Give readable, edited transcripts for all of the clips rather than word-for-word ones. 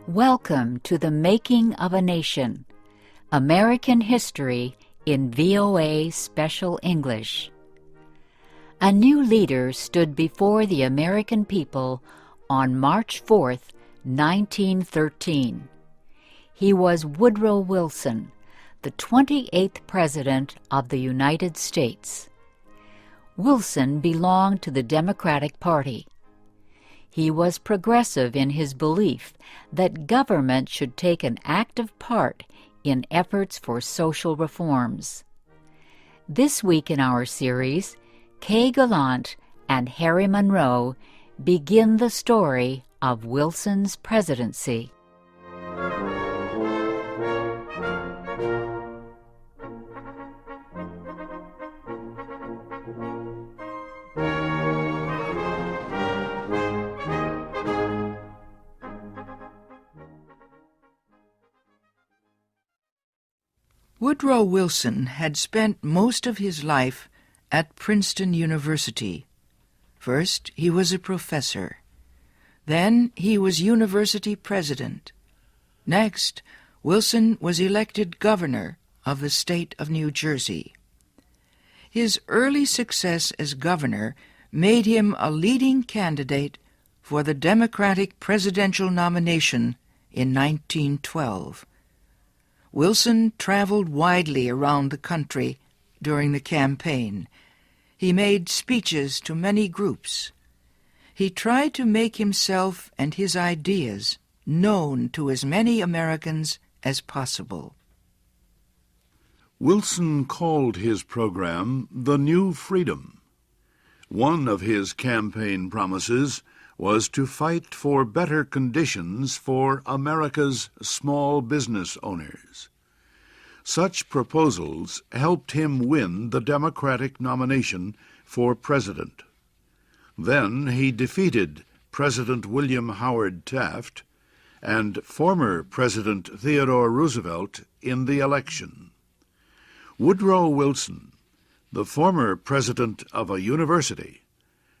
Welcome to the Making of a Nation, American History in VOA Special English. A new leader stood before the American people on March 4th, 1913. He was Woodrow Wilson, the 28th President of the United States. Wilson belonged to the Democratic Party. He was progressive in his belief that government should take an active part in efforts for social reforms. This week in our series, Kay Gallant and Harry Monroe begin the story of Wilson's presidency. Woodrow Wilson had spent most of his life at Princeton University. First, he was a professor. Then, he was university president. Next, Wilson was elected governor of the state of New Jersey. His early success as governor made him a leading candidate for the Democratic presidential nomination in 1912. Wilson traveled widely around the country during the campaign. He made speeches to many groups. He tried to make himself and his ideas known to as many Americans as possible. Wilson called his program The New Freedom. One of his campaign promises was to fight for better conditions for America's small business owners. Such proposals helped him win the Democratic nomination for president. Then he defeated President William Howard Taft and former President Theodore Roosevelt in the election. Woodrow Wilson, the former president of a university,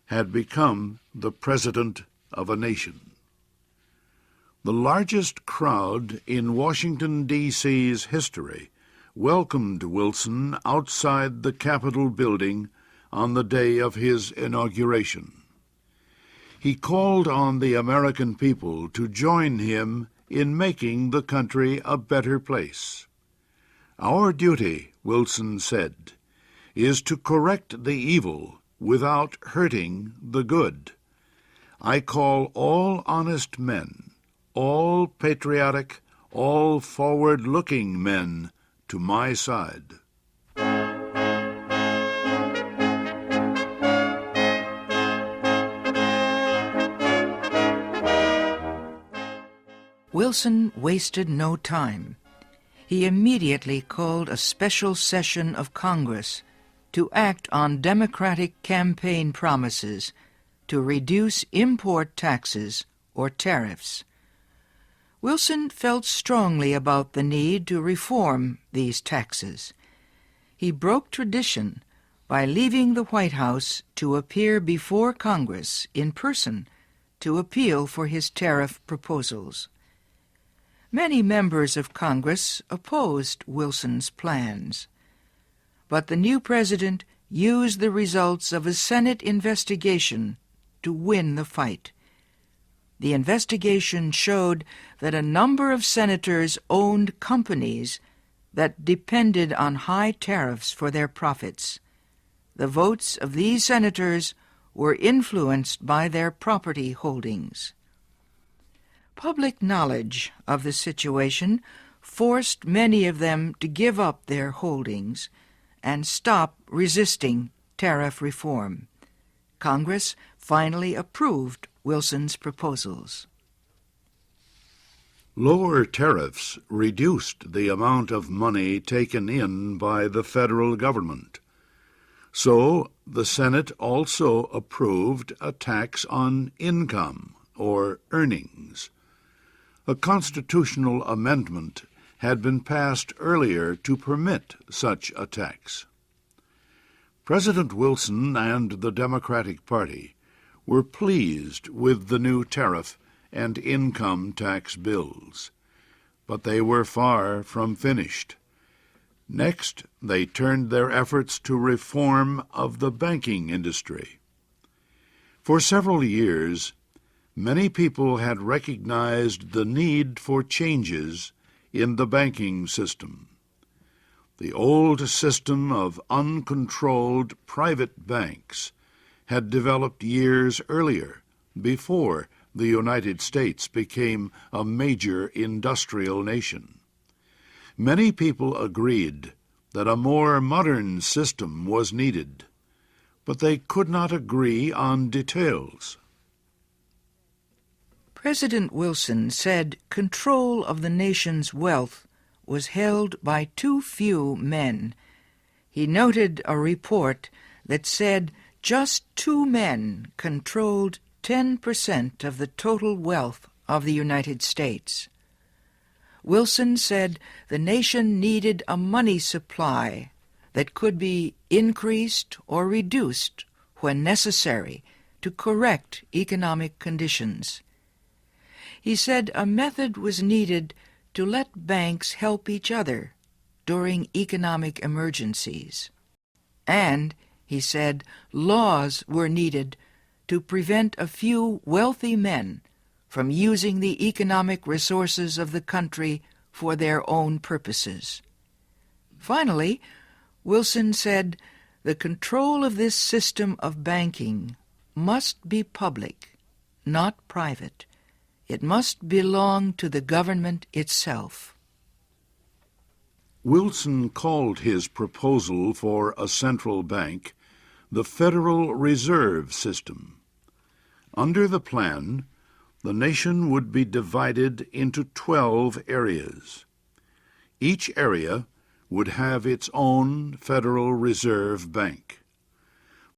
had become the president of a nation. The largest crowd in Washington, D.C.'s history welcomed Wilson outside the Capitol building on the day of his inauguration. He called on the American people to join him in making the country a better place. "Our duty," Wilson said, "is to correct the evil without hurting the good. I call all honest men, all patriotic, all forward-looking men to my side." Wilson wasted no time. He immediately called a special session of Congress to act on Democratic campaign promises to reduce import taxes or tariffs. Wilson felt strongly about the need to reform these taxes. He broke tradition by leaving the White House to appear before Congress in person to appeal for his tariff proposals. Many members of Congress opposed Wilson's plans, but the new president used the results of a Senate investigation to win the fight. The investigation showed that a number of senators owned companies that depended on high tariffs for their profits. The votes of these senators were influenced by their property holdings. Public knowledge of the situation forced many of them to give up their holdings and stop resisting tariff reform. Congress finally approved Wilson's proposals. Lower tariffs reduced the amount of money taken in by the federal government. So the Senate also approved a tax on income or earnings. A constitutional amendment had been passed earlier to permit such a tax. President Wilson and the Democratic Party were pleased with the new tariff and income tax bills. But they were far from finished. Next, they turned their efforts to reform of the banking industry. For several years, many people had recognized the need for changes in the banking system. The old system of uncontrolled private banks had developed years earlier, before the United States became a major industrial nation. Many people agreed that a more modern system was needed, but they could not agree on details. President Wilson said control of the nation's wealth was held by too few men. He noted a report that said just 2 men controlled 10% of the total wealth of the United States. Wilson said the nation needed a money supply that could be increased or reduced when necessary to correct economic conditions. He said a method was needed to let banks help each other during economic emergencies. And, he said, laws were needed to prevent a few wealthy men from using the economic resources of the country for their own purposes. Finally, Wilson said the control of this system of banking must be public, not private. It must belong to the government itself. Wilson called his proposal for a central bank the Federal Reserve System. Under the plan, the nation would be divided into 12 areas. Each area would have its own Federal Reserve Bank.